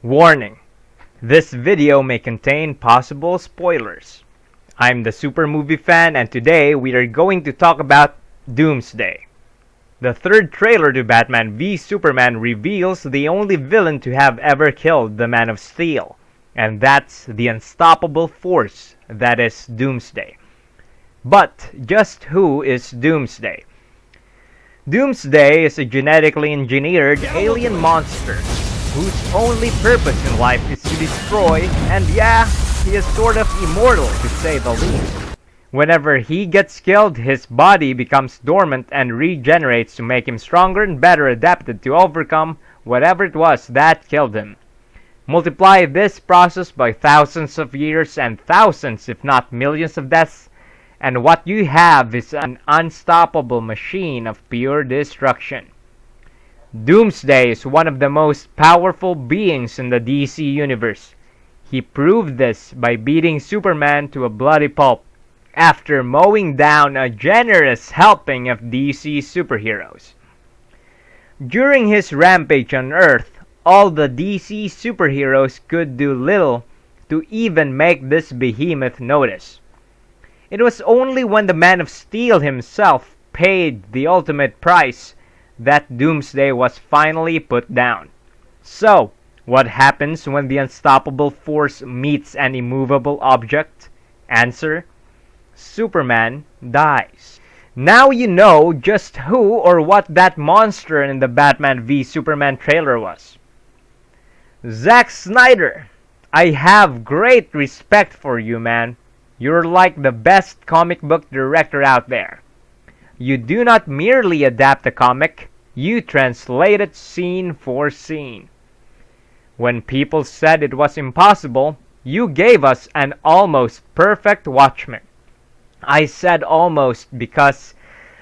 Warning: this video may contain possible spoilers. I'm the Super Movie Fan, and today we are going to talk about Doomsday. The third trailer to Batman v Superman reveals the only villain to have ever killed the Man of Steel, and that's the unstoppable force that is Doomsday. But just who is Doomsday? Doomsday is a genetically engineered alien monster whose only purpose in life is to destroy, and yeah, he is sort of immortal to say the least. Whenever he gets killed, his body becomes dormant and regenerates to make him stronger and better adapted to overcome whatever it was that killed him. Multiply this process by thousands of years and thousands if not millions of deaths, and what you have is an unstoppable machine of pure destruction. Doomsday is one of the most powerful beings in the DC universe. He proved this by beating Superman to a bloody pulp after mowing down a generous helping of DC superheroes. During his rampage on Earth, all the DC superheroes could do little to even make this behemoth notice. It was only when the Man of Steel himself paid the ultimate price that Doomsday was finally put down. So, what happens when the unstoppable force meets an immovable object? Answer: Superman dies. Now you know just who or what that monster in the Batman v Superman trailer was. Zac Snyder, I have great respect for you, man. You're like the best comic book director out there. You do not merely adapt a comic, you translate it scene for scene. When people said it was impossible, you gave us an almost perfect Watchmen. I said almost because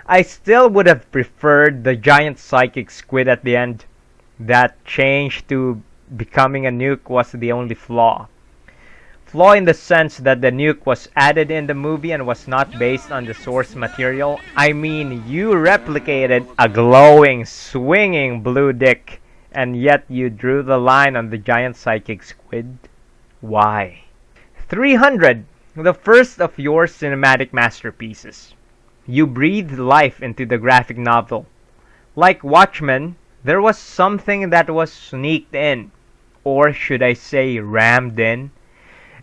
I still would have preferred the giant psychic squid at the end. That change to becoming a nuke was the only flaw. Flaw in the sense that the nuke was added in the movie and was not based on the source material. I mean, you replicated a glowing, swinging blue dick, and yet you drew the line on the giant psychic squid. Why? 300, the first of your cinematic masterpieces. You breathed life into the graphic novel. Like Watchmen, there was something that was sneaked in, or should I say rammed in,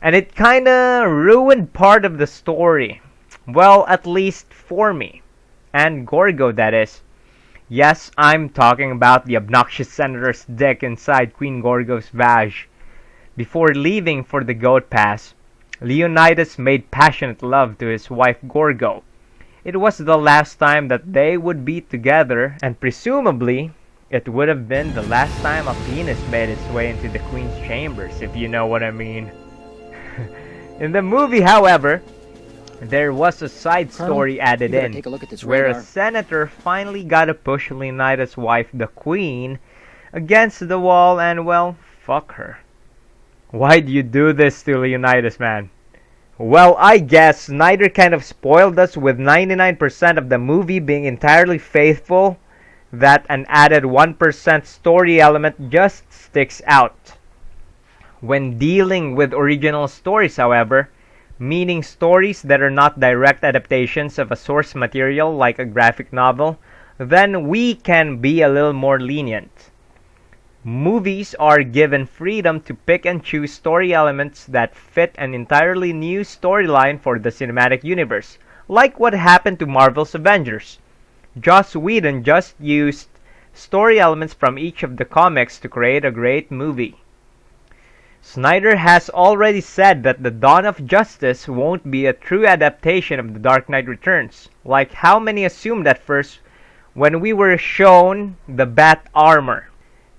and it kinda ruined part of the story. Well, at least for me. And Gorgo, that is. Yes, I'm talking about the obnoxious senator's dick inside Queen Gorgo's vag. Before leaving for the Goat Pass, Leonidas made passionate love to his wife Gorgo. It was the last time that they would be together, and presumably, it would have been the last time a penis made its way into the Queen's chambers, if you know what I mean. In the movie, however, there was a side story added in, where a senator finally got to push Leonidas' wife, the Queen, against the wall and, well, fuck her. Why'd you do this to Leonidas, man? Well, I guess Snyder kind of spoiled us with 99% of the movie being entirely faithful, that an added 1% story element just sticks out. When dealing with original stories, however, meaning stories that are not direct adaptations of a source material like a graphic novel, then we can be a little more lenient. Movies are given freedom to pick and choose story elements that fit an entirely new storyline for the cinematic universe, like what happened to Marvel's Avengers. Joss Whedon just used story elements from each of the comics to create a great movie. Snyder has already said that the Dawn of Justice won't be a true adaptation of The Dark Knight Returns, like how many assumed at first when we were shown the Bat armor.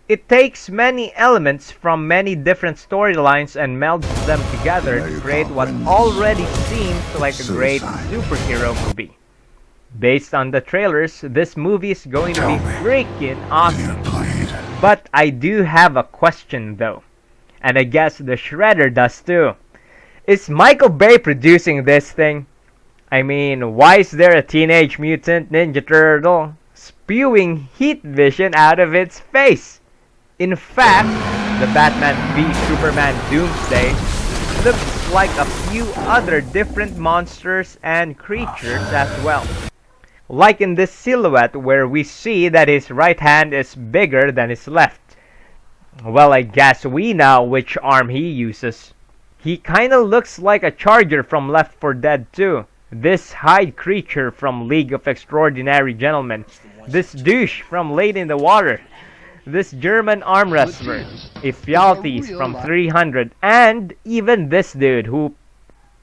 It takes many elements from many different storylines and melds them together to create what already seems like a great superhero movie. Based on the trailers, this movie is going to be freaking awesome. But I do have a question though. And I guess the Shredder does too. Is Michael Bay producing this thing? I mean, why is there a Teenage Mutant Ninja Turtle spewing heat vision out of its face? In fact, the Batman v Superman Doomsday looks like a few other different monsters and creatures as well. Like in this silhouette where we see that his right hand is bigger than his left. Well, I guess we know which arm he uses. He kinda looks like a Charger from Left 4 Dead 2. This Hyde creature from League of Extraordinary Gentlemen. This douche from Late in the Water. This German arm wrestler, Ephialtes from 300, and even this dude who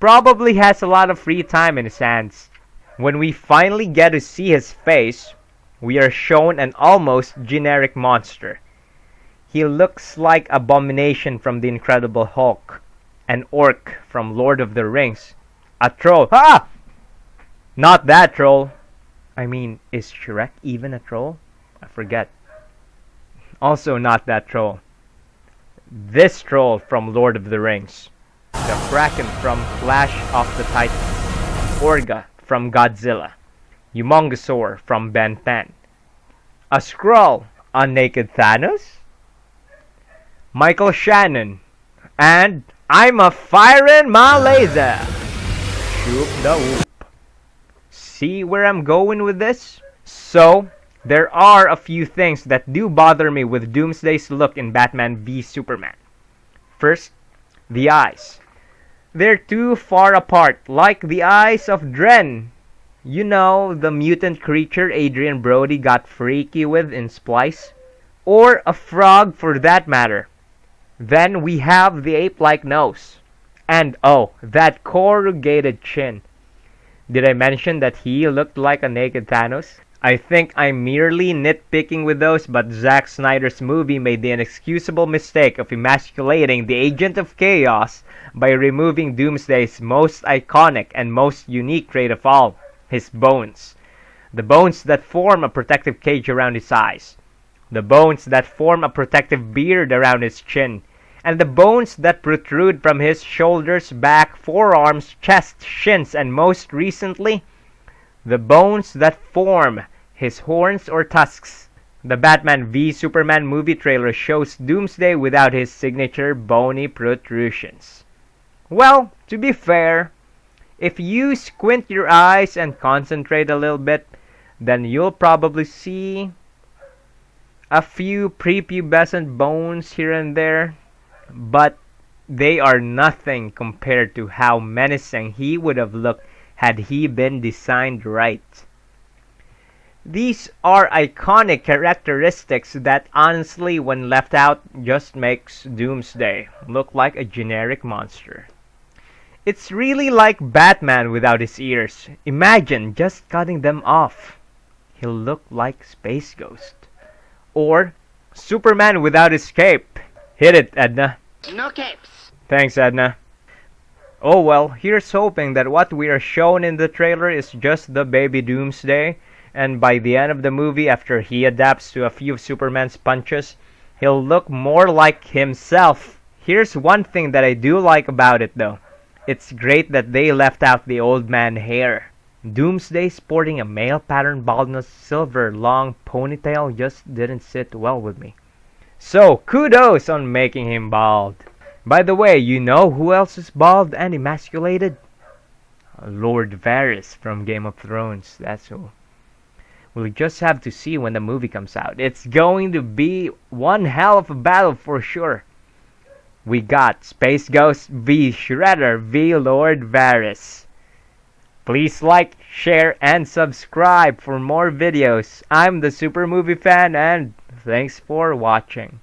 probably has a lot of free time in his hands. When we finally get to see his face, we are shown an almost generic monster. He looks like Abomination from The Incredible Hulk, an orc from Lord of the Rings, a troll. Ah! Not that troll. I mean, is Shrek even a troll? I forget. Also not that troll. This troll from Lord of the Rings. The Kraken from Clash of the Titans. Orga from Godzilla. Humongosaur from Ben 10. A Skrull, a naked Thanos. Michael Shannon. And I'm a firing my laser. Shoop the whoop. See where I'm going with this? So, there are a few things that do bother me with Doomsday's look in Batman v Superman. First, the eyes. They're too far apart, like the eyes of Dren. You know, the mutant creature Adrian Brody got freaky with in Splice? Or a frog for that matter. Then we have the ape-like nose. And oh, that corrugated chin. Did I mention that he looked like a naked Thanos? I think I'm merely nitpicking with those, but Zac Snyder's movie made the inexcusable mistake of emasculating the Agent of Chaos by removing Doomsday's most iconic and most unique trait of all, his bones. The bones that form a protective cage around his eyes. The bones that form a protective beard around his chin. And the bones that protrude from his shoulders, back, forearms, chest, shins, and most recently, the bones that form his horns or tusks. The Batman v Superman movie trailer shows Doomsday without his signature bony protrusions. Well, to be fair, if you squint your eyes and concentrate a little bit, then you'll probably see a few prepubescent bones here and there. But they are nothing compared to how menacing he would have looked had he been designed right. These are iconic characteristics that honestly, when left out, just makes Doomsday look like a generic monster. It's really like Batman without his ears. Imagine just cutting them off. He'll look like Space Ghost. Or Superman without his cape. Hit it, Edna. No capes. Thanks, Edna. Oh well, here's hoping that what we are shown in the trailer is just the baby Doomsday, and by the end of the movie, after he adapts to a few of Superman's punches, he'll look more like himself. Here's one thing that I do like about it though. It's great that they left out the old man hair. Doomsday sporting a male pattern baldness silver long ponytail just didn't sit well with me. So, kudos on making him bald. By the way, you know who else is bald and emasculated? Lord Varys from Game of Thrones, that's who. We'll just have to see when the movie comes out. It's going to be one hell of a battle for sure. We got Space Ghost v Shredder v Lord Varys. Please like, share, and subscribe for more videos. I'm the Super Movie Fan, and thanks for watching.